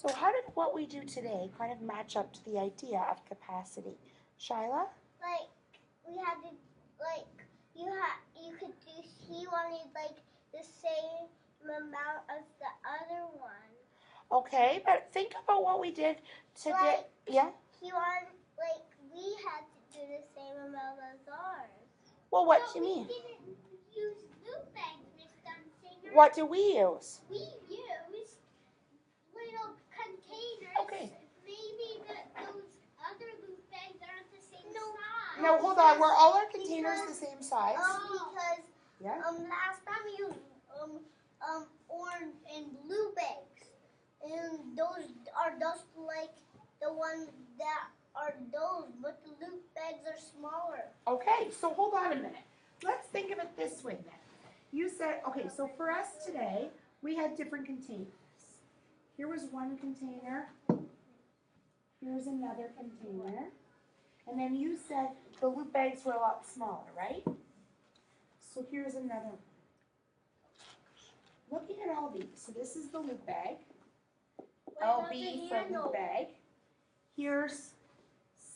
So how did what we do today kind of match up to the idea of capacity? Shyla? Like we had to like you could do he wanted like the same amount as the other one. Okay, but think about what we did today. Like, yeah? He wanted like we had to do the same amount as ours. Well, what do you mean? We didn't use loop bags, Miss Dunsinger. What do we use? We used little containers. Okay. Maybe those other loop bags aren't the same size. No, hold on. Were all our containers the same size? Because Yeah. last time we used orange and blue bags, and those are just like the ones that are those, but the loop bags are smaller. Okay, so hold on a minute. Let's think of it this way then. You said, okay, so for us today, we had different containers. Here was one container. Here's another container. And then you said the loop bags were a lot smaller, right? So here's another one. Looking at all these, so this is the loop bag. LB for loop bag. Here's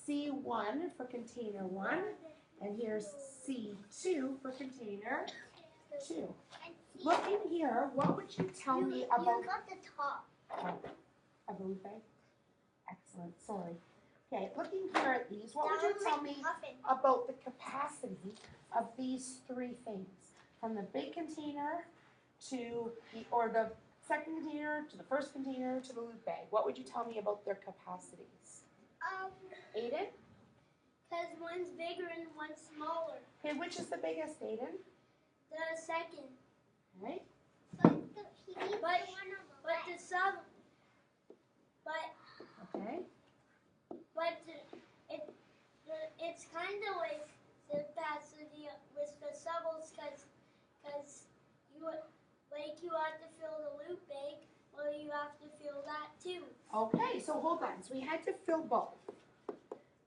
C1 for container 1. And here's C2 for container 2. Look in here, what would you tell me about... You got the top. Of a loop bag? Excellent, sorry. Okay, looking here at these, what would you tell me about the capacity of these three things? From the big container to the second container to the first container to the loop bag. What would you tell me about their capacities? Aiden? Because one's bigger and one's smaller. Okay, which is the biggest, Aiden? The second. Right? But the sub. Okay. But it's kind of like the capacity with the subbles because you have to fill the loop bag, or you have to fill that too. Okay, so hold on. So we had to fill both,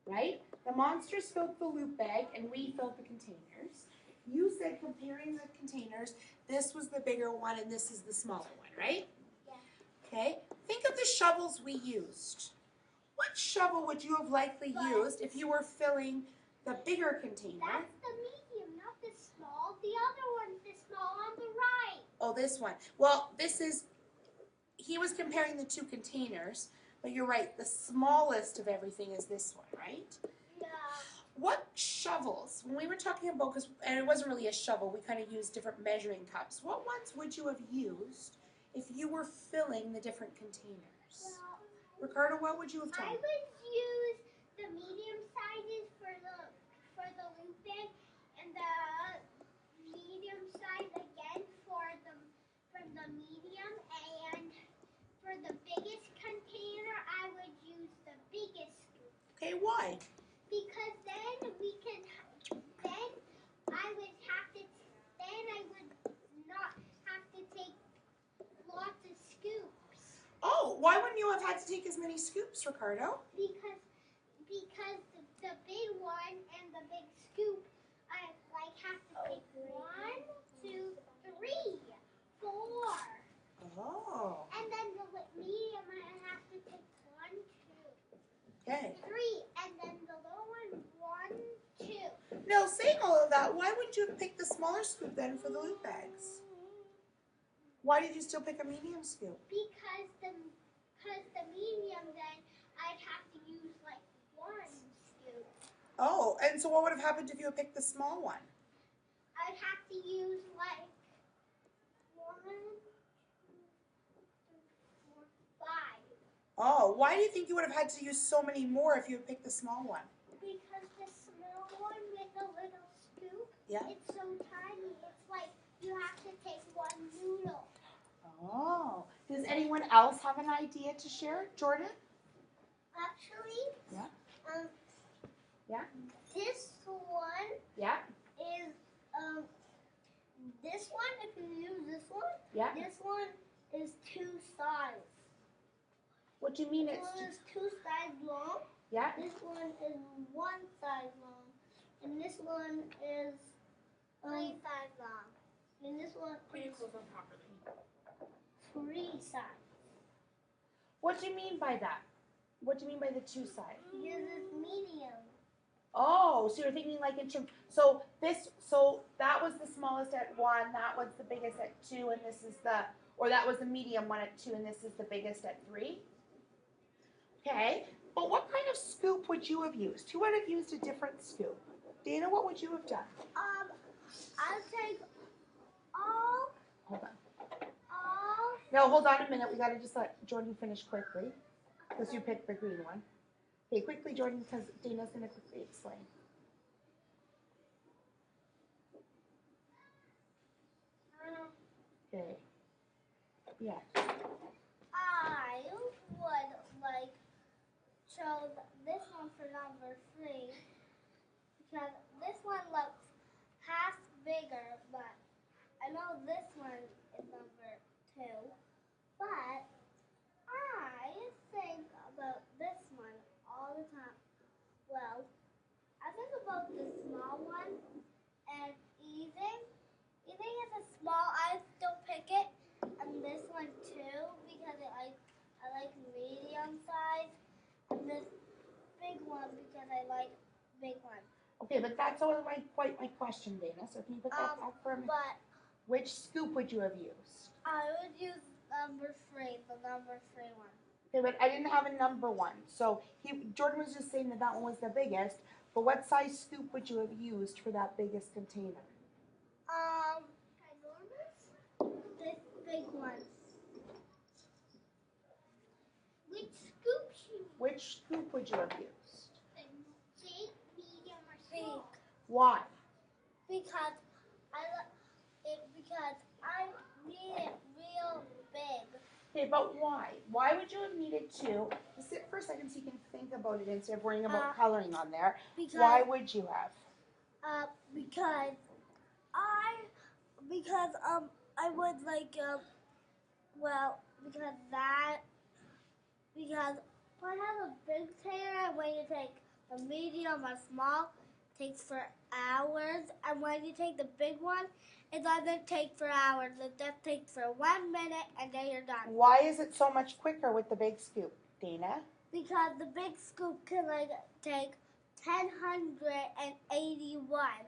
right? The monsters filled the loop bag and we filled the containers. You said comparing the containers, this was the bigger one and this is the smaller one, right? Yeah. Okay, think of the shovels we used. What shovel would you have likely used if you were filling the bigger container? That's the medium, not the small. The other one's the small on the right. Oh, this one. Well, he was comparing the two containers, but you're right, the smallest of everything is this one, right? Yeah. What shovels, when we were talking about, and it wasn't really a shovel, we kind of used different measuring cups. What ones would you have used if you were filling the different containers? Well, Ricardo, what would you have done? I would use the medium sizes for the loop bag, and the medium size again for the medium, and for the biggest container, I would use the biggest scoop. Okay, why? Because then I would not have to take lots of scoops. Oh, why wouldn't you have had to take as many scoops, Ricardo? Because the big one and the big scoop, I have to take 1, 2, 3, 4. Oh. And then the medium, I have to take 1, 2, Okay. 3, and then the little one, 1, 2. Now, saying all of that, why wouldn't you have picked the smaller scoop then for the loop bags? Why did you still pick a medium scoop? Because the medium, then I'd have to use like 1 scoop. Oh, and so what would have happened if you had picked the small one? I'd have to use like 1, 2, 3, 4, 5. Oh, why do you think you would have had to use so many more if you had picked the small one? Because the small one with the little scoop, Yeah. it's so tiny. It's like you have to take 1 noodle. Oh. Does anyone else have an idea to share? Jordan? Actually, Yeah. Yeah. This one Yeah. is this one. If you use this one, Yeah. this one is 2 sides. What do you mean This it's one is 2 sides long. Yeah. This one is 1 side long, and this one is 3 sides long, and this one is 3 sides. What do you mean by that? What do you mean by the two sides? Because it's medium. Oh, so you're thinking like in terms. So that was the smallest at 1. That was the biggest at 2, and this is the, or that was the medium one at 2, and this is the biggest at 3. Okay. But what kind of scoop would you have used? Who would have used a different scoop? Dana, what would you have done? I'll take all. Hold on. All. No, hold on a minute. We gotta just let Jordan finish quickly, because you picked the green one. Okay, quickly, Jordan, because Dana's gonna quickly explain. Okay. Yeah. I would like chose this one for number 3 because this one looks half bigger, but I know this one is number 2. But I think about this one all the time. Well, I think about the small one and Ethan. Ethan is a small. I still pick it, and this one too because I like medium size, and this big one because I like big one. Okay, but that's all quite my question, Dana. So can you put that back for a minute? But Which scoop would you have used? I would use number 3, the number 3 one. Okay, but I didn't have a number 1. So Jordan was just saying that that one was the biggest. But what size scoop would you have used for that biggest container? This big one. Which scoop should you? Which scoop would you have used? Big, medium, or small? Big. Why? Because I need it real big. Okay, but why? Why would you have needed to? Just sit for a second so you can think about it instead of worrying about coloring on there. Why would you have? Because I would like because when I have a big container, when you take a medium or small, it takes for hours, and when you take the big one, it doesn't take for hours. It just takes for 1 minute, and then you're done. Why is it so much quicker with the big scoop, Dana? Because the big scoop can take 1,081,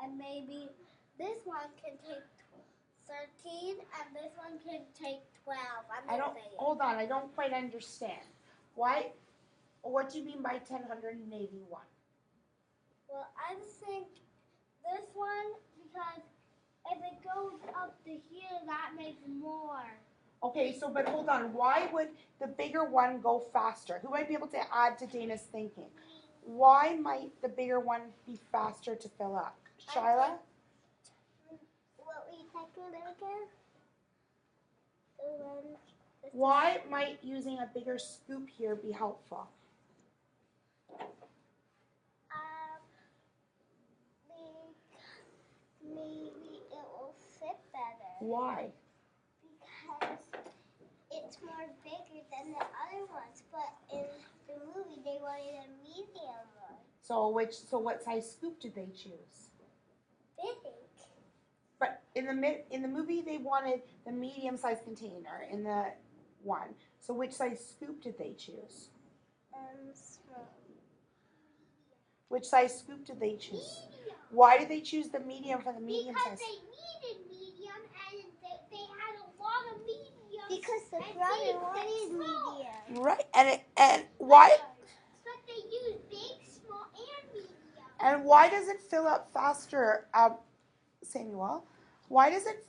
and maybe this one can take 13, and this one can take 12. Hold on, I don't quite understand. Why? What do you mean by 1,081? Well, I think this one, because if it goes up to here, that makes more. Okay, so but hold on. Why would the bigger one go faster? Who might be able to add to Dana's thinking? Why might the bigger one be faster to fill up? Shyla? What we tackle again? Why might using a bigger scoop here be helpful? Maybe it will fit better. Why? Because it's more bigger than the other ones, but in the movie they wanted a medium one. So what size scoop did they choose? Big. But in the movie they wanted the medium sized container in the one. So which size scoop did they choose? Small. Which size scoop did they choose? Medium. Why did they choose the medium for the medium Because size? they needed medium, and they had a lot of medium. Because the brother wanted medium. Right, and why? But they used big, small, and medium. And why does it fill up faster, Samuel? Why does it?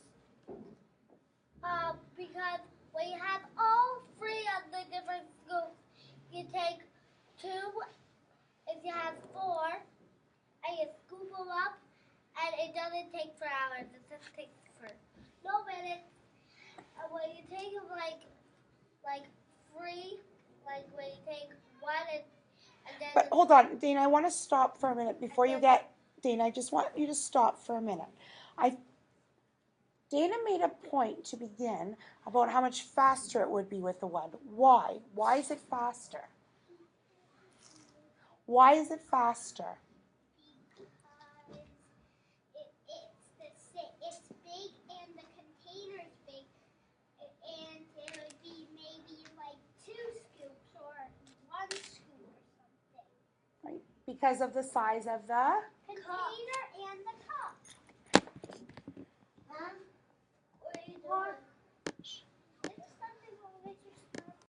Because when you have all 3 of the different scoops, you take 2. If you have 4, and you scoop them up, and it doesn't take for hours. It just takes for no minutes. And when you take them like 3, like when you take 1 and then. But hold on, Dana. I want to stop for a minute before you get. Dana, I just want you to stop for a minute. Dana made a point to begin about how much faster it would be with the one. Why? Why is it faster? Why is it faster? It's big and the container's big, and it would be maybe like 2 Because of the size of the container